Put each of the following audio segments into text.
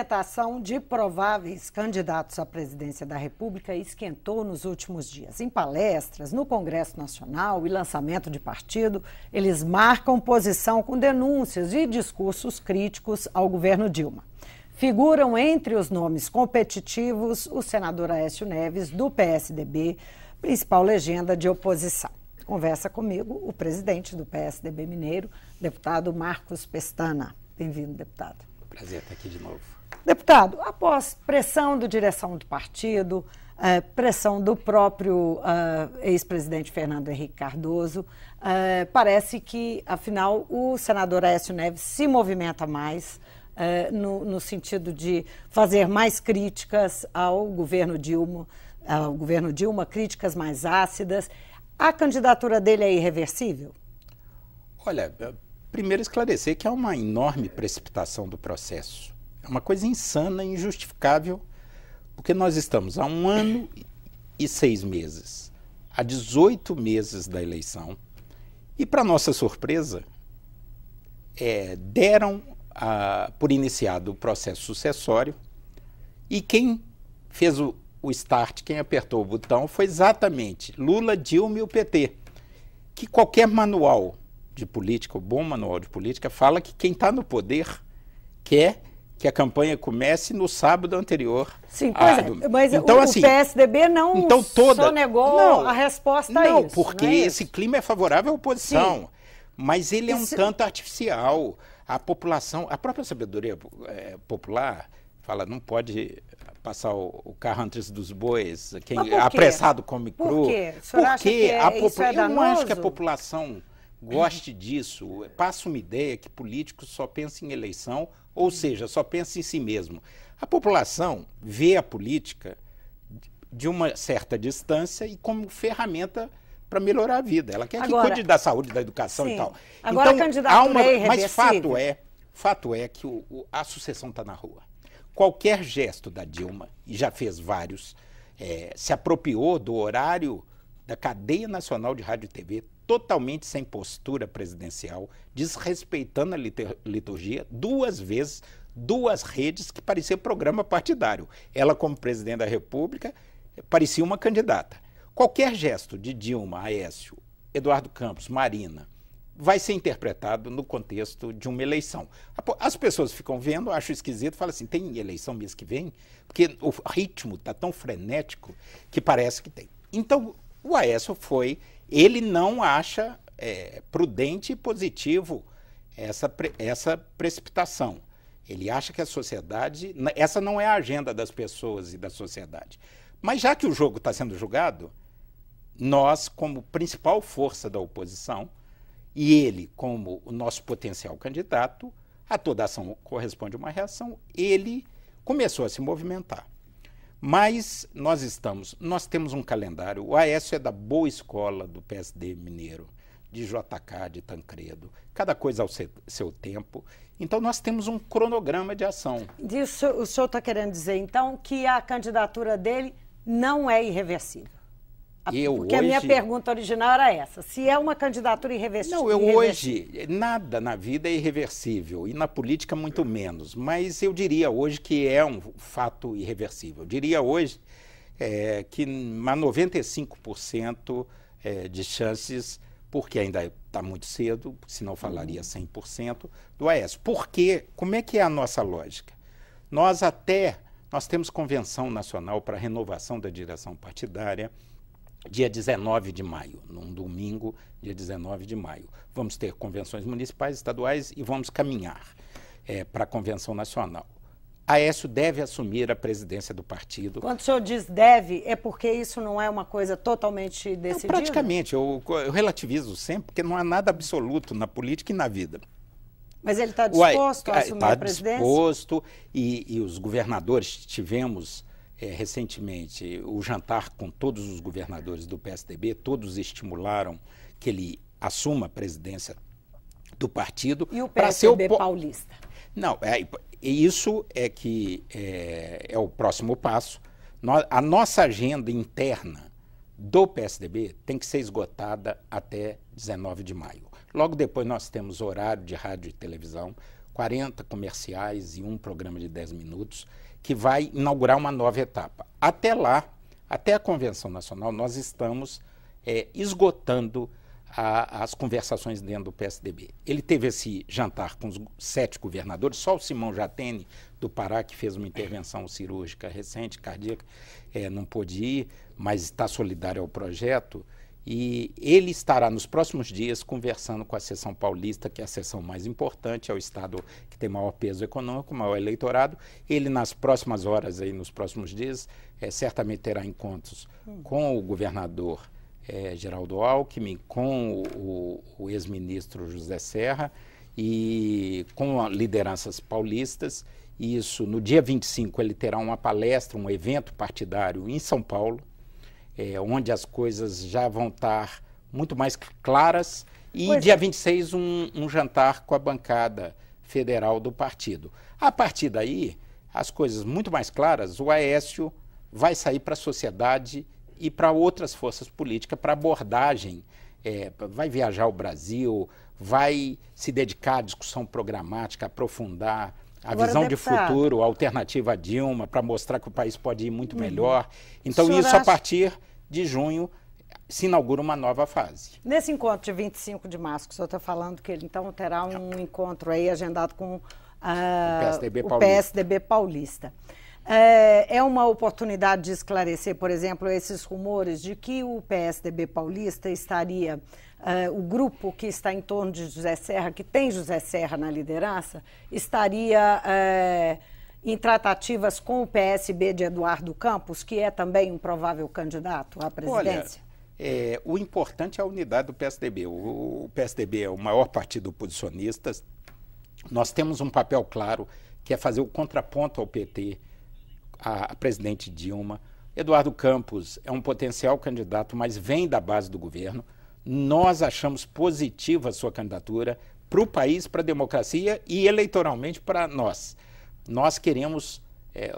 movimentação de prováveis candidatos à presidência da República esquentou nos últimos dias. Em palestras, no Congresso Nacional e lançamento de partido, eles marcam posição com denúncias e discursos críticos ao governo Dilma. Figuram entre os nomes competitivos o senador Aécio Neves, do PSDB, principal legenda de oposição. Conversa comigo o presidente do PSDB Mineiro, deputado Marcos Pestana. Bem-vindo, deputado. Prazer estar aqui de novo. Deputado, após pressão da direção do partido, pressão do próprio ex-presidente Fernando Henrique Cardoso, parece que, afinal, o senador Aécio Neves se movimenta mais no sentido de fazer mais críticas ao governo Dilma, críticas mais ácidas. A candidatura dele é irreversível? Olha, primeiro esclarecer que há uma enorme precipitação do processo. É uma coisa insana, injustificável, porque nós estamos há 1 ano e 6 meses, há 18 meses da eleição, e, para nossa surpresa, deram por iniciado o processo sucessório, e quem fez o start, quem apertou o botão, foi exatamente Lula, Dilma e o PT, que qualquer manual de política, o bom manual de política, fala que quem está no poder quer que a campanha comece no sábado anterior. Sim, pois é, mas então, o PSDB só negou a resposta a isso. Não, porque esse clima é favorável à oposição, sim, mas ele é um tanto artificial. A população, a própria sabedoria popular fala, não pode passar o carro antes dos bois, quem apressado come cru. Por quê? O senhor acha que eu não acho que a população goste disso. Passa uma ideia que político só pensa em eleição, ou seja, só pensa em si mesmo. A população vê a política de uma certa distância e como ferramenta para melhorar a vida. Ela quer que cuide da saúde, da educação, sim, e tal. Agora, então, a candidatura é irreversível. Mas fato é que a sucessão está na rua. Qualquer gesto da Dilma, e já fez vários, se apropriou do horário da cadeia nacional de rádio e TV, totalmente sem postura presidencial, desrespeitando a liturgia, 2 vezes, 2 redes que parecia programa partidário. Ela, como presidente da República, parecia uma candidata. Qualquer gesto de Dilma, Aécio, Eduardo Campos, Marina, vai ser interpretado no contexto de uma eleição. As pessoas ficam vendo, acham esquisito, falam assim, tem eleição mês que vem? Porque o ritmo está tão frenético que parece que tem. Então, o Aécio ele não acha prudente e positivo essa precipitação. Ele acha que a sociedade, essa não é a agenda das pessoas e da sociedade. Mas já que o jogo está sendo julgado, nós, como principal força da oposição, e ele, como o nosso potencial candidato, a toda ação corresponde uma reação, ele começou a se movimentar. Mas nós temos um calendário, o Aécio é da boa escola do PSD mineiro, de JK, de Tancredo, cada coisa ao seu tempo. Então, nós temos um cronograma de ação. O senhor está querendo dizer, então, que a candidatura dele não é irreversível? Porque a minha pergunta original era essa, se é uma candidatura irreversível. Não, hoje, nada na vida é irreversível, e na política muito menos, mas eu diria hoje que é um fato irreversível. Eu diria hoje que há 95% de chances, porque ainda está muito cedo, senão falaria 100%, do Aécio. Porque, como é que é a nossa lógica? Nós temos convenção nacional para a renovação da direção partidária, dia 19 de maio, num domingo, dia 19 de maio. Vamos ter convenções municipais, estaduais e vamos caminhar para a convenção nacional. Aécio deve assumir a presidência do partido. Quando o senhor diz deve, é porque isso não é uma coisa totalmente decidida? Não, praticamente, eu relativizo sempre, porque não há nada absoluto na política e na vida. Mas ele está disposto a assumir a presidência? Está disposto, e os governadores tivemos... recentemente, o jantar com todos os governadores do PSDB, todos estimularam que ele assuma a presidência do partido. E o PSDB paulista? Não, isso é que é o próximo passo. A nossa agenda interna do PSDB tem que ser esgotada até 19 de maio. Logo depois nós temos horário de rádio e televisão, 40 comerciais e um programa de 10 minutos, que vai inaugurar uma nova etapa. Até lá, até a Convenção Nacional, nós estamos esgotando as conversações dentro do PSDB. Ele teve esse jantar com os 7 governadores, só o Simão Jatene, do Pará, que fez uma intervenção cirúrgica recente, cardíaca, não pôde ir, mas está solidário ao projeto, e ele estará nos próximos dias conversando com a seção paulista, que é a seção mais importante, é o estado que tem maior peso econômico, maior eleitorado. Ele, nas próximas horas, aí, nos próximos dias, certamente terá encontros com o governador Geraldo Alckmin, com o ex-ministro José Serra e com lideranças paulistas. Isso, no dia 25, ele terá uma palestra, um evento partidário em São Paulo, onde as coisas já vão estar muito mais claras, e dia 26 um jantar com a bancada federal do partido. A partir daí, as coisas muito mais claras, o Aécio vai sair para a sociedade e para outras forças políticas, para abordagem, vai viajar ao Brasil, vai se dedicar à discussão programática, aprofundar a visão de futuro, a alternativa a Dilma, para mostrar que o país pode ir muito melhor. Então, isso, a partir de junho, se inaugura uma nova fase. Nesse encontro de 25 de março, que o senhor está falando, que ele então terá um encontro aí agendado com o PSDB Paulista. É uma oportunidade de esclarecer, por exemplo, esses rumores de que o PSDB Paulista estaria, o grupo que está em torno de José Serra, que tem José Serra na liderança, estaria em tratativas com o PSB de Eduardo Campos, que é também um provável candidato à presidência? Olha, o importante é a unidade do PSDB. O PSDB é o maior partido oposicionista. Nós temos um papel claro, que é fazer o contraponto ao PT, a presidente Dilma. Eduardo Campos é um potencial candidato, mas vem da base do governo. Nós achamos positiva a sua candidatura para o país, para a democracia e eleitoralmente para nós. Nós queremos,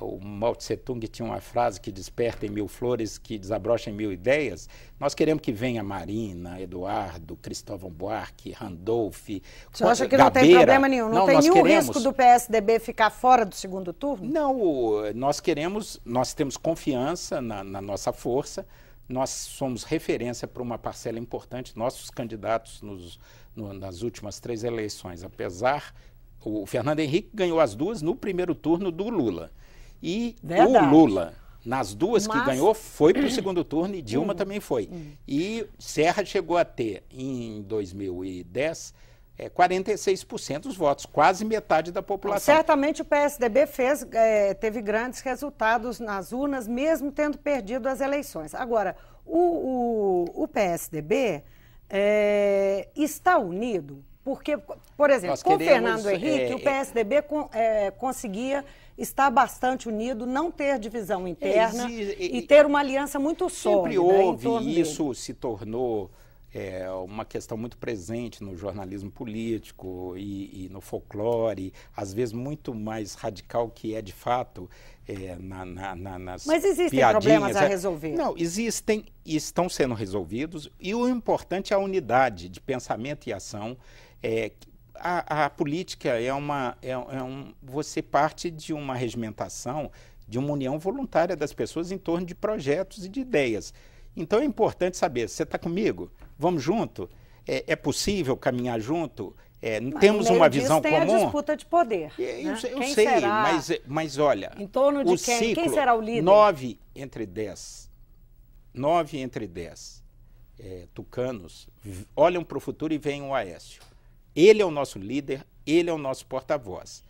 o Mao Tse Tung tinha uma frase que desperta em 1000 flores, que desabrocha em 1000 ideias. Nós queremos que venha Marina, Eduardo, Cristóvão Buarque, Randolph, Você acha que Gabeira. Não tem problema nenhum? Não tem nenhum queremos... risco do PSDB ficar fora do segundo turno? Não, nós temos confiança na nossa força, nós somos referência para uma parcela importante, nossos candidatos nas últimas 3 eleições, apesar... O Fernando Henrique ganhou as 2 no primeiro turno do Lula. E o Lula, nas 2 que ganhou, foi para o segundo turno, e Dilma também foi. E Serra chegou a ter, em 2010, 46% dos votos, quase metade da população. Certamente o PSDB teve grandes resultados nas urnas, mesmo tendo perdido as eleições. Agora, o PSDB está unido? Porque, por exemplo, com o Fernando Henrique, o PSDB conseguia estar bastante unido, não ter divisão interna e ter uma aliança muito sólida. Sempre houve, isso se tornou uma questão muito presente no jornalismo político e no folclore, às vezes muito mais radical que é de fato nas Mas existem piadinhas, problemas a resolver? Não, existem e estão sendo resolvidos, e o importante é a unidade de pensamento e ação. A política você parte de uma regimentação, de uma união voluntária das pessoas em torno de projetos e de ideias. Então é importante saber, você está comigo? Vamos junto? É possível caminhar junto? Temos uma visão comum? Tem a disputa de poder. Eu sei, mas olha... Em torno de quem? Quem será o líder? 9 entre 10 tucanos olham para o futuro e veem o Aécio. Ele é o nosso líder, ele é o nosso porta-voz.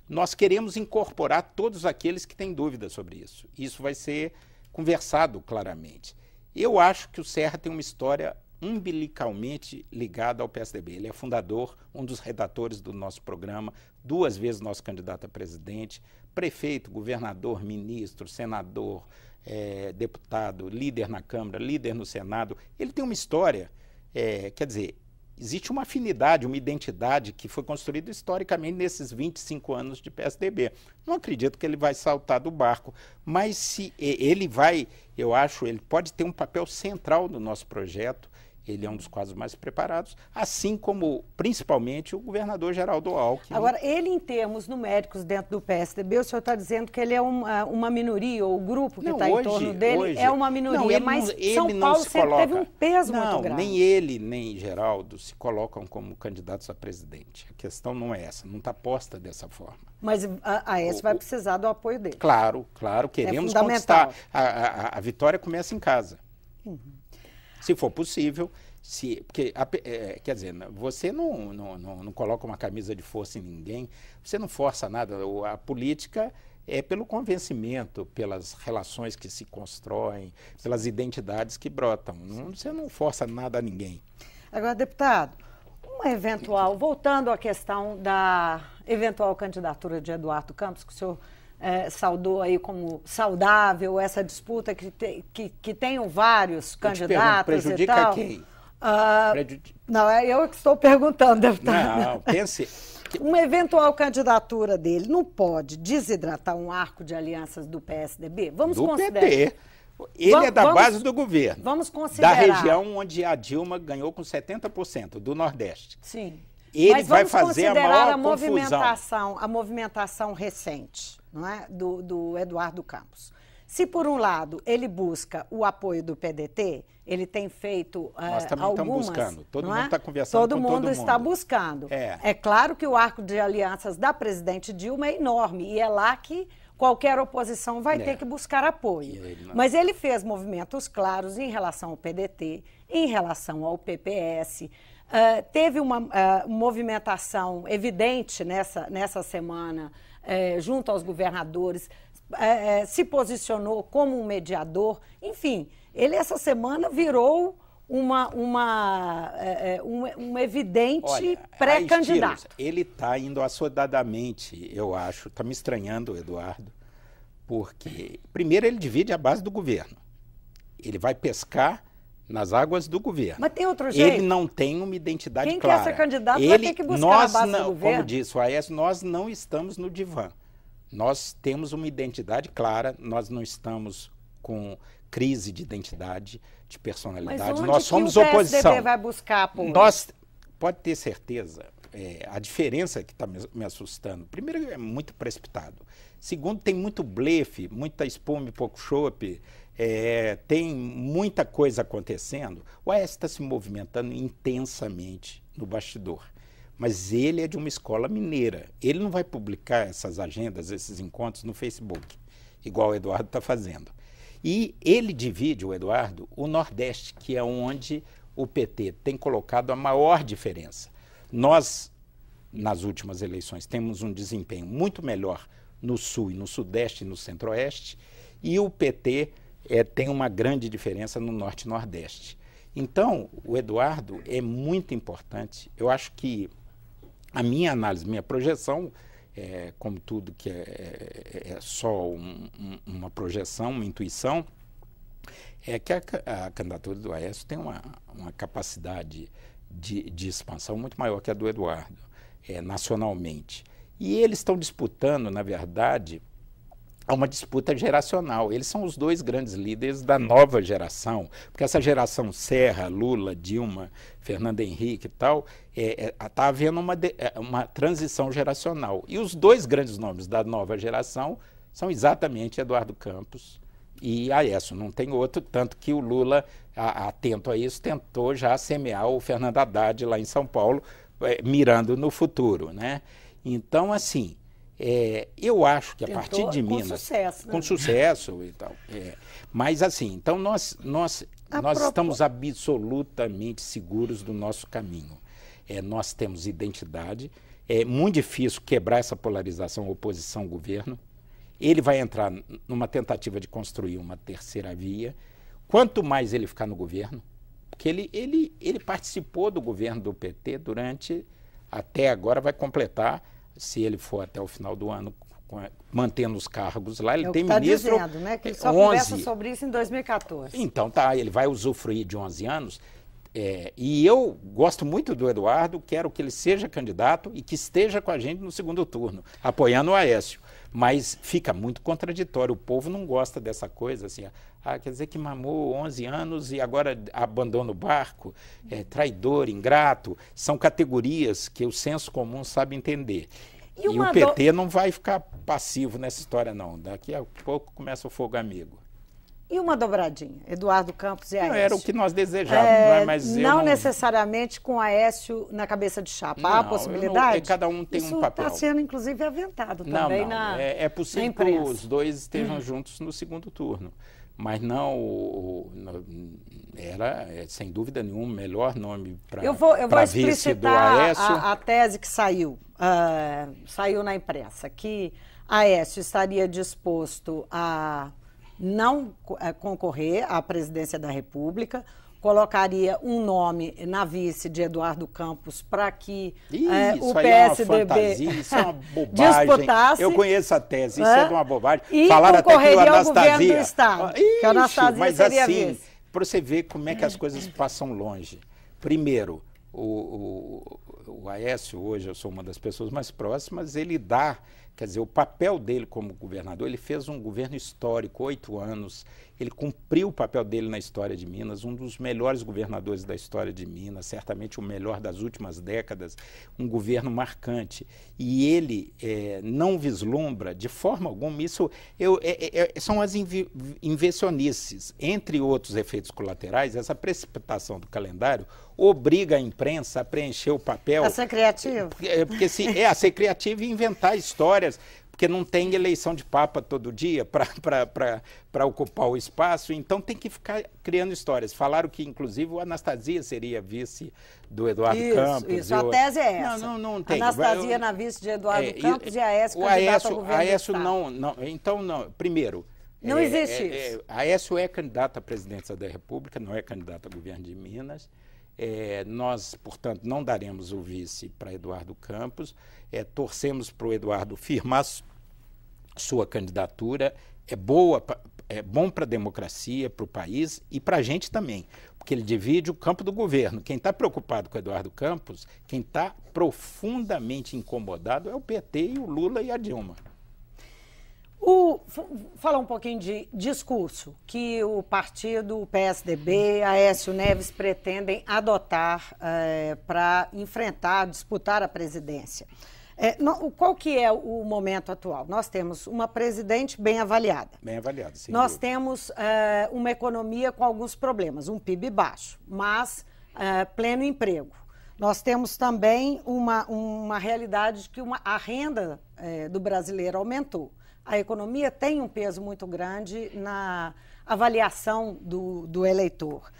Nós queremos incorporar todos aqueles que têm dúvidas sobre isso. Isso vai ser conversado claramente. Eu acho que o Serra tem uma história umbilicalmente ligada ao PSDB. Ele é fundador, um dos redatores do nosso programa, 2 vezes nosso candidato a presidente, prefeito, governador, ministro, senador, deputado, líder na Câmara, líder no Senado. Ele tem uma história, quer dizer... Existe uma afinidade, uma identidade que foi construída historicamente nesses 25 anos de PSDB. Não acredito que ele vai saltar do barco, mas se ele vai, eu acho, ele pode ter um papel central no nosso projeto Ele é um dos quadros mais preparados, assim como, principalmente, o governador Geraldo Alckmin. Agora, ele, em termos numéricos dentro do PSDB, o senhor está dizendo que ele é uma minoria, ou o grupo que está em torno dele é uma minoria, mas São Paulo sempre teve um peso muito grande. Nem ele, nem Geraldo se colocam como candidatos a presidente. A questão não é essa, não está posta dessa forma. Mas a Aécio vai precisar do apoio dele. Claro, queremos conquistar. A vitória começa em casa. Se for possível, porque, quer dizer, você não coloca uma camisa de força em ninguém, você não força nada. A política é pelo convencimento, pelas relações que se constroem, pelas identidades que brotam. Você não força nada a ninguém. Agora, deputado, voltando à questão da eventual candidatura de Eduardo Campos, que o senhor saudou aí como saudável essa disputa que tenham vários candidatos e tal. Prejudica quem? Não, é eu que estou perguntando, deputado. Não, pense... Uma eventual candidatura dele não pode desidratar um arco de alianças do PSDB? Vamos considerar... PT. Ele é da base do governo. Vamos considerar... Da região onde a Dilma ganhou com 70% do Nordeste. Sim. Ele vai fazer a maior confusão. A movimentação recente, não é? do Eduardo Campos. Se, por um lado, ele busca o apoio do PDT, ele tem feito Nós também algumas... estamos buscando. Todo mundo está conversando com todo mundo. Todo mundo está buscando. É claro que o arco de alianças da presidente Dilma é enorme e é lá que qualquer oposição vai ter que buscar apoio. Mas ele fez movimentos claros em relação ao PDT, em relação ao PPS. Teve uma movimentação evidente nessa semana junto aos governadores, se posicionou como um mediador. Enfim, ele essa semana virou um evidente pré-candidato. Ele está indo assodadamente, eu acho, está me estranhando, Eduardo, porque, primeiro, ele divide a base do governo. Ele vai pescar nas águas do governo. Mas tem outro jeito? Ele não tem uma identidade clara. Quem quer ser candidato vai ter que buscar a base do governo. Como disse o Aécio, nós não estamos no divã. Nós temos uma identidade clara, nós não estamos com crise de identidade, de personalidade. Nós somos oposição. Mas onde que o PSDB vai buscar apoio? Pode ter certeza, a diferença que está me assustando, primeiro, é muito precipitado. Segundo, tem muito blefe, muita espuma e pouco chope, tem muita coisa acontecendo. O Aécio está se movimentando intensamente no bastidor. Mas ele é de uma escola mineira. Ele não vai publicar essas agendas, esses encontros no Facebook, igual o Eduardo está fazendo. E ele divide, o Eduardo, o Nordeste, que é onde o PT tem colocado a maior diferença. Nós, nas últimas eleições, temos um desempenho muito melhor no Sul e no Sudeste e no Centro-Oeste, e o PT tem uma grande diferença no Norte e Nordeste. Então, o Eduardo é muito importante. Eu acho que a minha análise, minha projeção, como tudo que é só uma projeção, uma intuição, é que a candidatura do Aécio tem uma capacidade de expansão muito maior que a do Eduardo, nacionalmente. E eles estão disputando, na verdade, uma disputa geracional. Eles são os dois grandes líderes da nova geração, porque essa geração Serra, Lula, Dilma, Fernando Henrique e tal, está havendo uma transição geracional. E os dois grandes nomes da nova geração são exatamente Eduardo Campos e Aécio. Não tem outro, tanto que o Lula, atento a isso, tentou já semear o Fernando Haddad lá em São Paulo, mirando no futuro, né? Então, assim, eu acho que a partir de Minas... Com sucesso, né? Com sucesso e tal. Mas, assim, então nós estamos absolutamente seguros do nosso caminho. Nós temos identidade. É muito difícil quebrar essa polarização oposição-governo. Ele vai entrar numa tentativa de construir uma terceira via. Quanto mais ele ficar no governo, porque ele participou do governo do PT durante... Até agora vai completar, se ele for até o final do ano, mantendo os cargos lá, ele tem ministro... Está dizendo, né? Que ele só conversa sobre isso em 2014. Então, tá, ele vai usufruir de 11 anos. E eu gosto muito do Eduardo, quero que ele seja candidato e que esteja com a gente no segundo turno, apoiando o Aécio. Mas fica muito contraditório, o povo não gosta dessa coisa, assim, quer dizer que mamou 11 anos e agora abandona o barco, traidor, ingrato, são categorias que o senso comum sabe entender. E o PT não vai ficar passivo nessa história, não. Daqui a pouco começa o fogo amigo. E uma dobradinha, Eduardo Campos e Aécio? Era o que nós desejávamos, mas não necessariamente com Aécio na cabeça de chapa. Há a possibilidade? Cada um tem um papel. Isso está sendo, inclusive, aventado também na É possível que os dois estejam juntos no segundo turno. Mas era, sem dúvida nenhuma, o melhor nome para vice do Aécio. A tese que saiu na imprensa, que Aécio estaria disposto a não concorrer à presidência da República, colocaria um nome na vice de Eduardo Campos para que o PSDB isso é uma bobagem. Disputasse. Eu conheço a tese, isso é de uma bobagem. E falaram até que o Anastasia, do Estado, que a Anastasia mas seria assim, vice. Para você ver como é que as coisas passam longe. Primeiro, o Aécio, hoje eu sou uma das pessoas mais próximas, ele dá, quer dizer, o papel dele como governador, ele fez um governo histórico, 8 anos, ele cumpriu o papel dele na história de Minas, um dos melhores governadores da história de Minas, certamente o melhor das últimas décadas, um governo marcante. E ele não vislumbra, de forma alguma, isso são as invencionices. Entre outros efeitos colaterais, essa precipitação do calendário obriga a imprensa a preencher o papel. A ser criativo. A ser criativo e inventar histórias, porque não tem eleição de papa todo dia para ocupar o espaço, então tem que ficar criando histórias. Falaram que, inclusive, o Anastasia seria vice do Eduardo Campos. Isso, a tese é essa. Não tem. Anastasia na vice de Eduardo Campos e Aécio candidato ao governo Aécio do Estado. Então, primeiro... Não existe isso. Aécio é candidato à presidência da República, não é candidato ao governo de Minas. Nós, portanto, não daremos o vice para Eduardo Campos, torcemos para o Eduardo firmar sua candidatura, é bom para a democracia, para o país e para a gente também, porque ele divide o campo do governo. Quem está preocupado com o Eduardo Campos, quem está profundamente incomodado é o PT e o Lula e a Dilma. Falar um pouquinho de discurso que o partido, o PSDB, Aécio Neves pretendem adotar para disputar a presidência. Qual que é o momento atual? Nós temos uma presidente bem avaliada. Bem avaliada, sim. Nós temos uma economia com alguns problemas, um PIB baixo, mas pleno emprego. Nós temos também uma realidade de que a renda do brasileiro aumentou. A economia tem um peso muito grande na avaliação do eleitor.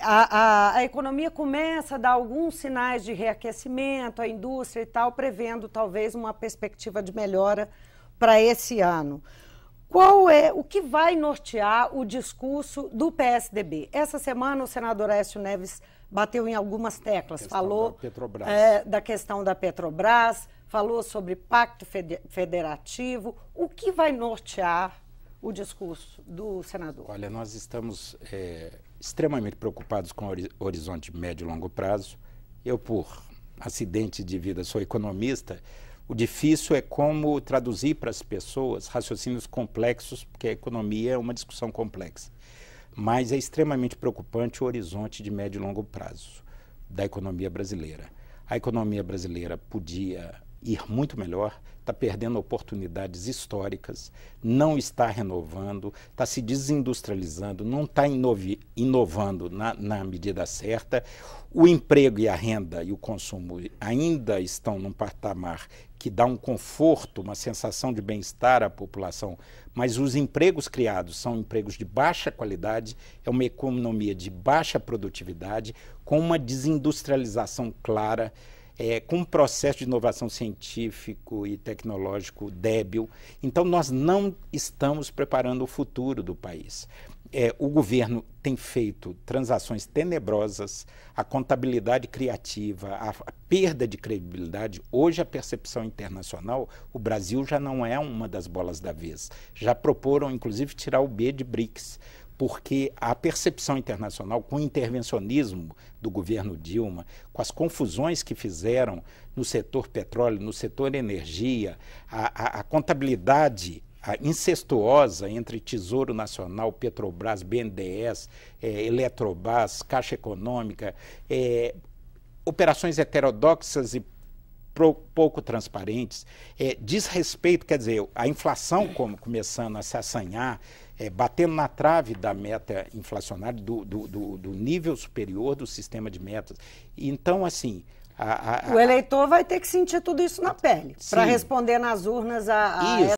A economia começa a dar alguns sinais de reaquecimento, a indústria e tal, prevendo talvez uma perspectiva de melhora para esse ano. O que vai nortear o discurso do PSDB? Essa semana o senador Aécio Neves bateu em algumas teclas, falou da questão da Petrobras, falou sobre pacto federativo. O que vai nortear o discurso do senador? Olha, nós estamos extremamente preocupados com o horizonte médio e longo prazo. Eu, por acidente de vida, sou economista. O difícil é como traduzir para as pessoas raciocínios complexos, porque a economia é uma discussão complexa. Mas é extremamente preocupante o horizonte de médio e longo prazo da economia brasileira. A economia brasileira podia ir muito melhor, está perdendo oportunidades históricas, não está renovando, está se desindustrializando, não está inovando na medida certa. O emprego e a renda e o consumo ainda estão num patamar que dá um conforto, uma sensação de bem-estar à população, mas os empregos criados são empregos de baixa qualidade, é uma economia de baixa produtividade, com uma desindustrialização clara, com um processo de inovação científico e tecnológico débil. Então, nós não estamos preparando o futuro do país. O governo tem feito transações tenebrosas, a contabilidade criativa, a perda de credibilidade. Hoje, a percepção internacional, o Brasil já não é uma das bolas da vez. Já proporam, inclusive, tirar o B de BRICS, porque a percepção internacional, com o intervencionismo do governo Dilma, com as confusões que fizeram no setor petróleo, no setor energia, a contabilidade incestuosa entre Tesouro Nacional, Petrobras, BNDES, Eletrobras, Caixa Econômica, operações heterodoxas e pouco transparentes, desrespeito, quer dizer, a inflação começando a se assanhar, batendo na trave da meta inflacionária, do nível superior do sistema de metas. Então, assim... o eleitor vai ter que sentir tudo isso na pele para responder nas urnas a